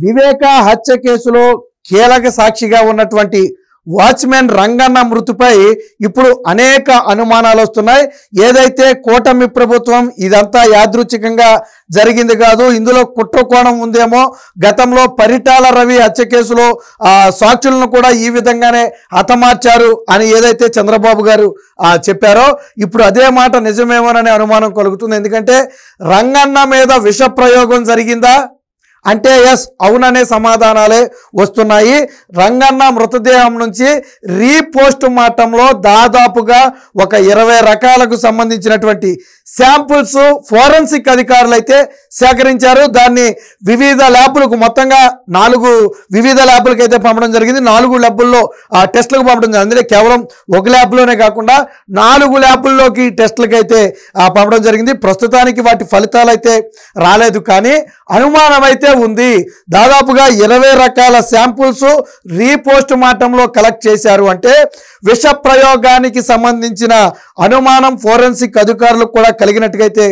వివేక హత్య కేసులో కీలక సాక్షిగా ఉన్నటువంటి వాచ్మెన్ రంగన్న మృతిపై ఇప్పుడు అనేక అనుమానాలు వస్తున్నాయి. ఏదైతే కూటమి ప్రభుత్వం ఇదంతా యాదృచ్ఛికంగా జరిగింది కాదు, ఇందులో కుట్ర కోణం ఉందేమో, గతంలో పరిటాల రవి హత్య కేసులో సాక్షులను కూడా ఈ విధంగానే హతమార్చారు అని ఏదైతే చంద్రబాబు గారు చెప్పారో ఇప్పుడు అదే మాట నిజమేమోననే అనుమానం కలుగుతుంది. ఎందుకంటే రంగన్న మీద విష ప్రయోగం జరిగిందా అంటే ఎస్ అవుననే సమాధానాలే వస్తున్నాయి. రంగన్న మృతదేహం నుంచి రీపోస్ట్ మార్టంలో దాదాపుగా ఒక 20 రకాలకు సంబంధించినటువంటి శాంపుల్స్ ఫోరెన్సిక్ అధికారులు అయితే సేకరించారు. దాన్ని వివిధ ల్యాబులకు మొత్తంగా 4 వివిధ ల్యాబులకు అయితే పంపడం జరిగింది. 4 ల్యాబుల్లో టెస్టులకు పంపడం జరిగింది. అందుకే కేవలం ఒక ల్యాబ్లోనే కాకుండా 4 ల్యాబుల్లోకి టెస్టులకు అయితే పంపడం జరిగింది. ప్రస్తుతానికి వాటి ఫలితాలు అయితే రాలేదు, కానీ అనుమానం అయితే ఉంది. దాదాపుగా 20 రకాల శాంపుల్స్ రీపోస్ట్ మార్టంలో కలెక్ట్ చేశారు. అంటే విష ప్రయోగానికి సంబంధించిన అనుమానం ఫోరెన్సిక్ అధికారులకు కూడా కలిగినట్టుగైతే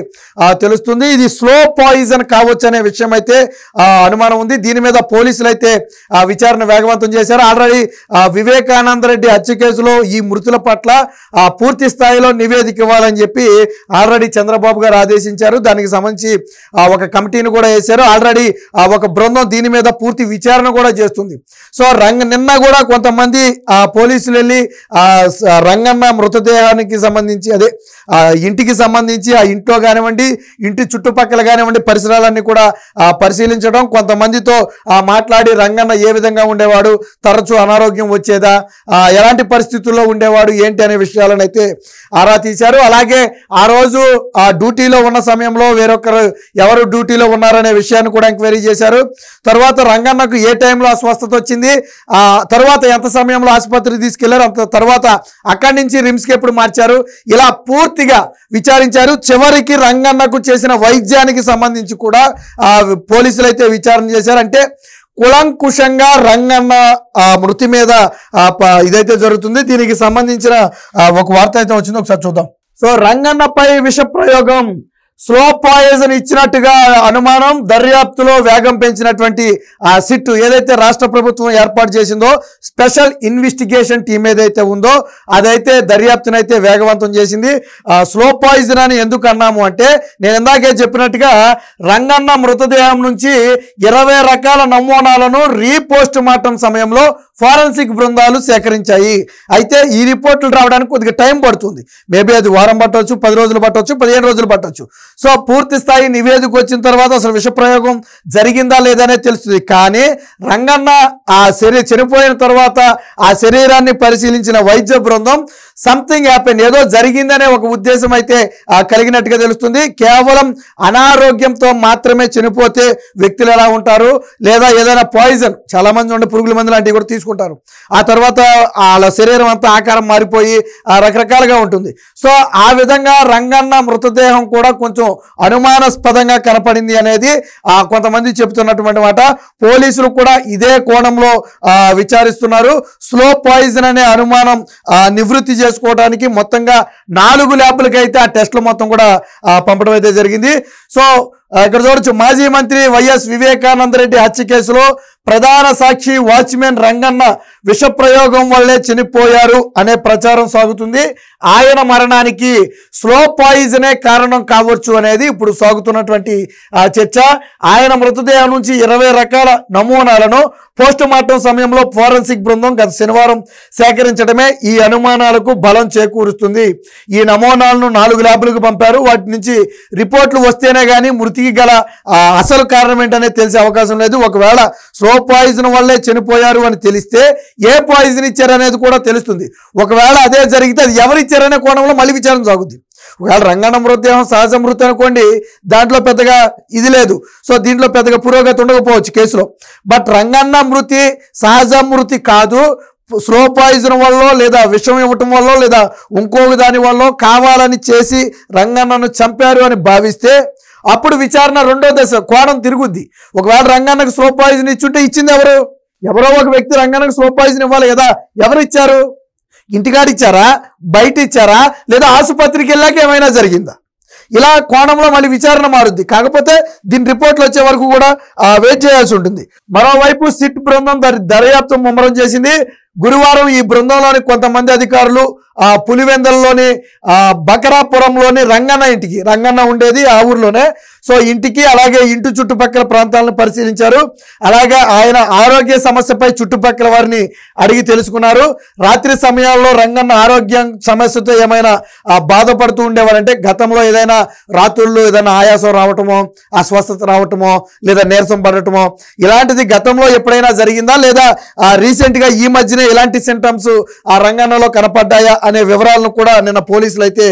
తెలుస్తుంది. ఇది స్లో పాయిజన్ కావచ్చు అనే విషయం అయితే అనుమానం ఉంది. దీని మీద పోలీసులు అయితే విచారణ వేగవంతం చేశారు. ఆల్రెడీ వివేకానంద రెడ్డి హత్య కేసులో ఈ మృతుల పట్ల పూర్తి స్థాయిలో నివేదిక ఇవ్వాలని చెప్పి ఆల్రెడీ చంద్రబాబు గారు ఆదేశించారు. దానికి సంబంధించి ఒక కమిటీని కూడా వేశారు. ఆల్రెడీ ఒక బృందం దీని మీద పూర్తి విచారణ కూడా చేస్తుంది. సో నిన్న కూడా కొంతమంది పోలీసులు వెళ్ళి రంగన్న మృతదేహానికి సంబంధించి అదే ఇంటికి సంబంధించి ఆ ఇంట్లో కానివ్వండి, ఇంటి చుట్టుపక్కల కానివ్వండి, పరిసరాలన్నీ కూడా పరిశీలించడం, కొంతమందితో మాట్లాడి రంగన్న ఏ విధంగా ఉండేవాడు, తరచూ అనారోగ్యం వచ్చేదా, ఎలాంటి పరిస్థితుల్లో ఉండేవాడు ఏంటి అనే విషయాలను అయితే ఆరా తీశారు. అలాగే ఆ రోజు డ్యూటీలో ఉన్న సమయంలో వేరొకరు ఎవరు డ్యూటీలో ఉన్నారనే విషయాన్ని కూడా ఎంక్వైరీ చేశారు. తర్వాత రంగన్నకు ఏ టైంలో అస్వస్థత వచ్చింది, తర్వాత ఎంత సమయంలో ఆసుపత్రికి తీసుకెళ్లారు, అంత తర్వాత అక్కడి నుంచి రిమ్స్కి ఎప్పుడు మార్చారు, ఇలా పూర్తిగా విచారించారు. చివరికి రంగన్నకు చేసిన వైద్యానికి సంబంధించి కూడా పోలీసులు అయితే విచారణ చేశారు. అంటే కులంకుశంగా రంగన్న మృతి మీద ఇదైతే జరుగుతుంది. దీనికి సంబంధించిన ఒక వార్త అయితే వచ్చింది, ఒకసారి చూద్దాం. సో రంగన్నపై విష ప్రయోగం, స్లో పాయిజన్ ఇచ్చినట్టుగా అనుమానం, దర్యాప్తులో వేగం పెంచినటువంటి సిట్ ఏదైతే రాష్ట్ర ప్రభుత్వం ఏర్పాటు చేసిందో స్పెషల్ ఇన్వెస్టిగేషన్ టీం ఏదైతే ఉందో అదైతే దర్యాప్తునైతే వేగవంతం చేసింది. స్లో పాయిజన్ అని ఎందుకు అన్నాము అంటే నేను ఇందాకే చెప్పినట్టుగా రంగన్న మృతదేహం నుంచి 20 రకాల నమూనాలను రీపోస్ట్ మార్టం సమయంలో ఫోరెన్సిక్ బృందాలు సేకరించాయి. అయితే ఈ రిపోర్టులు రావడానికి కొద్దిగా టైం పడుతుంది. మేబీ అది వారం పట్టవచ్చు, 10 రోజులు పట్టవచ్చు, 15 రోజులు పట్టవచ్చు. సో పూర్తి స్థాయి నివేదిక వచ్చిన తర్వాత అసలు విష ప్రయోగం జరిగిందా లేదనే తెలుస్తుంది. కానీ రంగన్న చనిపోయిన తర్వాత ఆ శరీరాన్ని పరిశీలించిన వైద్య బృందం సంథింగ్ హ్యాపెన్, ఏదో జరిగిందనే ఒక ఉద్దేశం అయితే కలిగినట్టుగా తెలుస్తుంది. కేవలం అనారోగ్యంతో మాత్రమే చనిపోతే వ్యక్తులు ఎలా ఉంటారు, లేదా ఏదైనా పాయిజన్, చాలా మంది ఉండే పురుగుల మందు లాంటివి కూడా తీసుకుంటారు, ఆ తర్వాత వాళ్ళ శరీరం అంతా ఆకారం మారిపోయి రకరకాలుగా ఉంటుంది. సో ఆ విధంగా రంగన్న మృతదేహం కూడా కొంచెం అనుమానాస్పదంగా కనపడింది అనేది కొంతమంది చెబుతున్నటువంటి మాట. పోలీసులు కూడా ఇదే కోణంలో విచారిస్తున్నారు. స్లో పాయిజన్ అనే అనుమానం నివృత్తి చేసుకోవడానికి మొత్తంగా 4 ల్యాబ్లకి అయితే ఆ టెస్టులు మొత్తం కూడా పంపడం అయితే జరిగింది. సో ఇక్కడ చూడొచ్చు, మాజీ మంత్రి వైఎస్ వివేకానంద రెడ్డి హత్య కేసులో ప్రధాన సాక్షి వాచ్మెన్ రంగన్న విష ప్రయోగం వల్లే చనిపోయారు అనే ప్రచారం సాగుతుంది. ఆయన మరణానికి స్లో పాయిజనే కారణం కావచ్చు అనేది ఇప్పుడు సాగుతున్నటువంటి చర్చ. ఆయన మృతదేహం నుంచి 20 రకాల నమూనాలను పోస్ట్ మార్టం సమయంలో ఫోరెన్సిక్ బృందం గత శనివారం సేకరించడమే ఈ అనుమానాలకు బలం చేకూరుస్తుంది. ఈ నమూనాలను 4 ల్యాబులకు పంపారు. వాటి నుంచి రిపోర్ట్లు వస్తేనే కానీ మృతికి గల అసలు కారణం ఏంటనేది తెలిసే అవకాశం లేదు. ఒకవేళ స్లో పాయిజన్ వల్లే చనిపోయారు అని తెలిస్తే ఏ పాయిజన్ ఇచ్చారనేది కూడా తెలుస్తుంది. ఒకవేళ అదే జరిగితే అది ఎవరు ఇచ్చారనే కోణంలో మళ్ళీ విచారణ సాగుతుంది. ఒకవేళ రంగన్న మృతదేహం సహజ మృతి అనుకోండి, దాంట్లో పెద్దగా ఇది లేదు. సో దీంట్లో పెద్దగా పురోగతి ఉండకపోవచ్చు కేసులో. బట్ రంగన్న మృతి సహజ మృతి కాదు, స్లో పాయిజన్ వల్ల లేదా విషం ఇవ్వటం వల్ల లేదా ఇంకొక దాని వల్ల కావాలని చేసి రంగన్నను చంపారు అని భావిస్తే అప్పుడు విచారణ రెండో దశ కోణం తిరుగుద్ది. ఒకవేళ రంగన్నకు స్లో పాయిజన్ ఇచ్చుంటే ఇచ్చింది ఎవరో ఒక వ్యక్తి రంగన్నకు స్లో పాయిజన్ ఇవ్వాలి కదా. ఎవరు ఇచ్చారు? ఇంటికాడ ఇచ్చారా, బయట ఇచ్చారా, లేదా ఆసుపత్రికి వెళ్ళాక ఏమైనా జరిగిందా? ఇలా కోణంలో మళ్ళీ విచారణ మారుద్ది. కాకపోతే దీని రిపోర్ట్లు వచ్చే వరకు కూడా వెయిట్ చేయాల్సి ఉంటుంది. మరోవైపు సిట్ బృందం దర్యాప్తు ముమ్మరం చేసింది. గురువారం ఈ బృందంలోని కొంతమంది అధికారులు పులివెందల్లోని బకరాపురంలోని రంగన్న ఇంటికి, రంగన్న ఉండేది ఆ ఊర్లోనే, సో ఇంటికి అలాగే ఇంటి చుట్టుపక్కల ప్రాంతాలను పరిశీలించారు. అలాగే ఆయన ఆరోగ్య సమస్యపై చుట్టుపక్కల వారిని అడిగి తెలుసుకున్నారు. రాత్రి సమయాల్లో రంగన్న ఆరోగ్యం సమస్యతో ఏమైనా బాధపడుతూ ఉండేవారంటే, గతంలో ఏదైనా రాత్రుల్లో ఏదైనా ఆయాసం రావటమో, అస్వస్థత రావటమో, లేదా నీరసం పడటమో ఇలాంటిది గతంలో ఎప్పుడైనా జరిగిందా, లేదా రీసెంట్గా ఈ మధ్యనే ఇలాంటి సింటమ్స్ ఆ రంగన్నలో కనపడ్డాయా అనే వివరాలను కూడా నిన్న పోలీసులు అయితే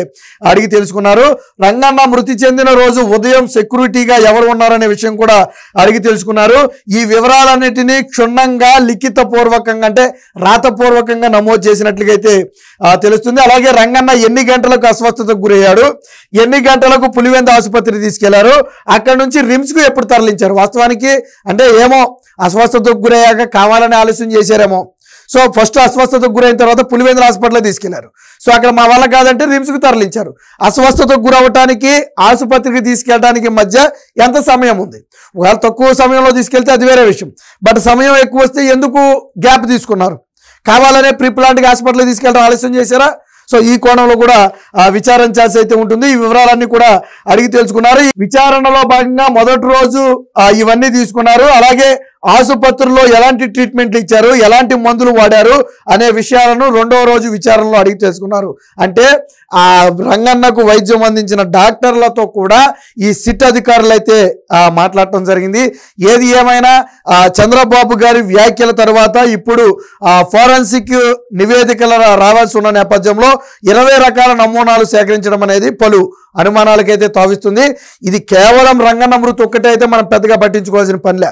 అడిగి తెలుసుకున్నారు. రంగన్న మృతి చెందిన రోజు ఉదయం సెక్యూరిటీగా ఎవరు ఉన్నారనే విషయం కూడా అడిగి తెలుసుకున్నారు. ఈ వివరాలన్నిటినీ క్షుణ్ణంగా లిఖితపూర్వకంగా అంటే రాతపూర్వకంగా నమోదు చేసినట్లుగా అయితే తెలుస్తుంది. అలాగే రంగన్న ఎన్ని గంటలకు అస్వస్థతకు గురయ్యాడు, ఎన్ని గంటలకు పులివెంద ఆసుపత్రికి తీసుకెళ్లారు, అక్కడ నుంచి రిమ్స్కు ఎప్పుడు తరలించారు. వాస్తవానికి అంటే ఏమో అస్వస్థతకు గురయ్యాక కావాలని ఆలస్యం చేశారేమో. సో ఫస్ట్ అస్వస్థతకు గురైన తర్వాత పులివెందుల హాస్పిటల్లో తీసుకెళ్లారు. సో అక్కడ మా వల్ల కాదంటే రిమ్స్కు తరలించారు. అస్వస్థతకు గురవటానికి ఆసుపత్రికి తీసుకెళ్ళడానికి మధ్య ఎంత సమయం ఉంది? ఒకవేళ తక్కువ సమయంలో తీసుకెళ్తే అది వేరే విషయం. బట్ సమయం ఎక్కువ వస్తే ఎందుకు గ్యాప్ తీసుకున్నారు? కావాలనే ప్రీప్లాంట్గా హాస్పిటల్కి తీసుకెళ్ళడం ఆలస్యం చేశారా? సో ఈ కోణంలో కూడా విచారించాల్సి అయితే ఉంటుంది. ఈ వివరాలన్నీ కూడా అడిగి తెలుసుకున్నారు. ఈ విచారణలో భాగంగా మొదటి రోజు ఇవన్నీ తీసుకున్నారు. అలాగే ఆసుపత్రుల్లో ఎలాంటి ట్రీట్మెంట్లు ఇచ్చారు, ఎలాంటి మందులు వాడారు అనే విషయాలను రెండవ రోజు విచారణలో అడిగి తెలుసుకున్నారు. అంటే ఆ రంగన్నకు వైద్యం అందించిన డాక్టర్లతో కూడా ఈ సిట్ అధికారులు అయితే మాట్లాడటం జరిగింది. ఏది ఏమైనా చంద్రబాబు గారి వ్యాఖ్యల తర్వాత ఇప్పుడు ఫోరెన్సిక్ నివేదికలు రావాల్సి ఉన్న నేపథ్యంలో 20 రకాల నమూనాలు సేకరించడం అనేది పలు అనుమానాలకైతే తావిస్తుంది. ఇది కేవలం రంగన్న మృతి ఒక్కటే అయితే మనం పెద్దగా పట్టించుకోవాల్సిన పనిలే.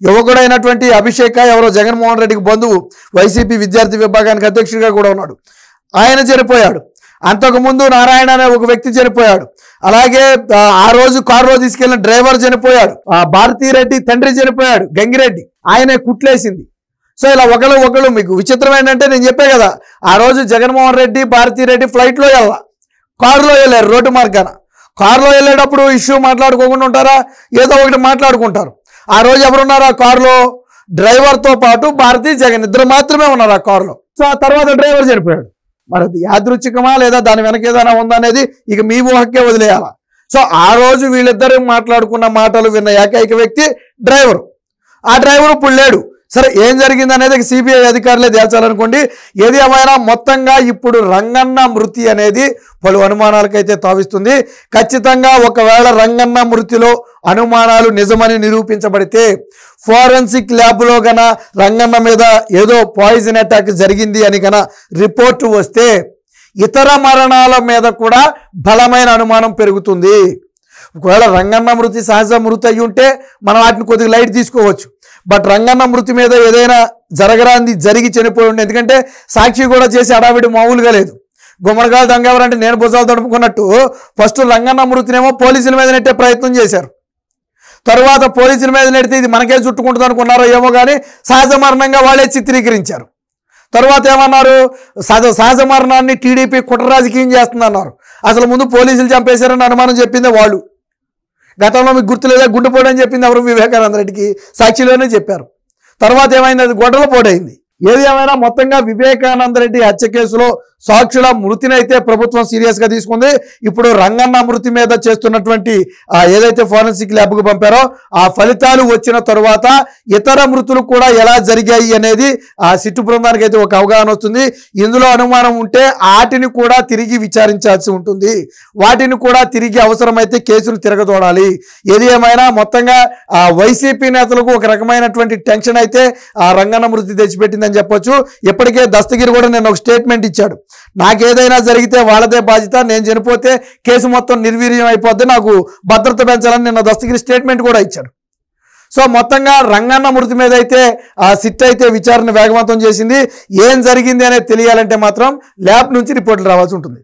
యువకుడైనటువంటి అభిషేక ఎవరో జగన్మోహన్ రెడ్డికి బంధువు, వైసీపీ విద్యార్థి విభాగానికి అధ్యక్షుడిగా కూడా ఉన్నాడు, ఆయన చనిపోయాడు. అంతకుముందు నారాయణ అనే ఒక వ్యక్తి చనిపోయాడు. అలాగే ఆ రోజు కారులో తీసుకెళ్లిన డ్రైవర్ చనిపోయాడు. భారతీరెడ్డి తండ్రి చనిపోయాడు, గంగిరెడ్డి, ఆయనే కుట్లేసింది. సో ఇలా ఒకళ్ళు మీకు విచిత్రం ఏంటంటే, నేను చెప్పే కదా ఆ రోజు జగన్మోహన్ రెడ్డి భారతీరెడ్డి ఫ్లైట్లో వెళ్ళా, కారులో వెళ్ళారు. రోడ్డు మార్గాన కారులో వెళ్ళేటప్పుడు ఇష్యూ మాట్లాడుకోకుండా ఉంటారా? ఏదో ఒకటి మాట్లాడుకుంటారు. ఆ రోజు ఎవరున్నారు ఆ కారులో? డ్రైవర్తో పాటు భారతీ, జగన్ ఇద్దరు మాత్రమే ఉన్నారు ఆ కారులో. సో ఆ తర్వాత డ్రైవర్ చనిపోయాడు. మరి అది యాదృచ్ఛికమా లేదా దాని వెనక ఏదైనా ఉందనేది ఇక మీ ఊహకే వదిలేయాలా. సో ఆ రోజు వీళ్ళిద్దరు మాట్లాడుకున్న మాటలు విన్న ఏకైక వ్యక్తి డ్రైవరు. ఆ డ్రైవరు ఇప్పుడు లేడు. సరే ఏం జరిగింది అనేది సిబిఐ అధికారులే తేల్చాలనుకోండి. ఏది ఏమైనా మొత్తంగా ఇప్పుడు రంగన్న మృతి అనేది పలు అనుమానాలకైతే తావిస్తుంది. ఖచ్చితంగా ఒకవేళ రంగన్న మృతిలో అనుమానాలు నిజమని నిరూపించబడితే, ఫోరెన్సిక్ ల్యాబ్లో గన రంగన్న మీద ఏదో పాయిజన్ అటాక్ జరిగింది అని గన రిపోర్టు వస్తే ఇతర మరణాల మీద కూడా బలమైన అనుమానం పెరుగుతుంది. ఒకవేళ రంగన్న మృతి సహజ మృతి అయి ఉంటే మనం వాటిని కొద్దిగా లైట్ తీసుకోవచ్చు. బట్ రంగన్న మృతి మీద ఏదైనా జరగరాంది జరిగి చనిపోయి ఉండే, ఎందుకంటే సాక్షి కూడా చేసి అడావిడి మామూలుగా లేదు. గుమ్మడికాయలు దొంగెవరంటే నేను భుజాలు తడుపుకున్నట్టు ఫస్ట్ రంగన్న మృతినేమో పోలీసుల మీద నెట్టే ప్రయత్నం చేశారు. తర్వాత పోలీసుల మీద నెడితే ఇది మనకే చుట్టుకుంటుంది అనుకున్నారో ఏమో కానీ సహజ మరణంగా వాళ్ళే చిత్రీకరించారు. తర్వాత ఏమన్నారు? సహజ మరణాన్ని టీడీపీ కుట్ర రాజకీయం చేస్తుందన్నారు. అసలు ముందు పోలీసులు చంపేశారని అనుమానం చెప్పిందే వాళ్ళు. గతంలో మీకు గుర్తులేదా, గుండెపోటు అని చెప్పింది ఎవరు? వివేకానంద రెడ్డికి సాక్షిలోనే చెప్పారు. తర్వాత ఏమైంది? అది గొడ్డల పోటైంది. ఏది ఏమైనా మొత్తంగా వివేకానంద రెడ్డి హత్య కేసులో సాక్షుల మృతిని అయితే ప్రభుత్వం సీరియస్గా తీసుకుంది. ఇప్పుడు రంగన్న మృతి మీద చేస్తున్నటువంటి ఏదైతే ఫోరెన్సిక్ ల్యాబ్కు పంపారో ఆ ఫలితాలు వచ్చిన తరువాత ఇతర మృతులు కూడా ఎలా జరిగాయి అనేది ఆ సిట్టు బృందానికి అయితే ఒక అవగాహన వస్తుంది. ఇందులో అనుమానం ఉంటే వాటిని కూడా తిరిగి విచారించాల్సి ఉంటుంది. వాటిని కూడా తిరిగి అవసరమైతే కేసును తిరగదోడాలి. ఏది ఏమైనా మొత్తంగా వైసీపీ నేతలకు ఒక రకమైనటువంటి టెన్షన్ అయితే ఆ రంగన్న మృతి తెచ్చిపెట్టిందని చెప్పొచ్చు. ఇప్పటికే దస్తగిరి కూడా నేను ఒక స్టేట్మెంట్ ఇచ్చాడు. నాకేదైనా జరిగితే వాళ్ళదే బాధ్యత, నేను చనిపోతే కేసు మొత్తం నిర్వీర్యం అయిపోద్ది, నాకు భద్రత పెంచాలని నిన్న దస్తగిరి స్టేట్మెంట్ కూడా ఇచ్చాడు. సో మొత్తంగా రంగన్న మృతి మీద అయితే ఆ సిట్ అయితే విచారణ వేగవంతం చేసింది. ఏం జరిగింది అనేది తెలియాలంటే మాత్రం ల్యాబ్ నుంచి రిపోర్టులు రావాల్సి ఉంటుంది.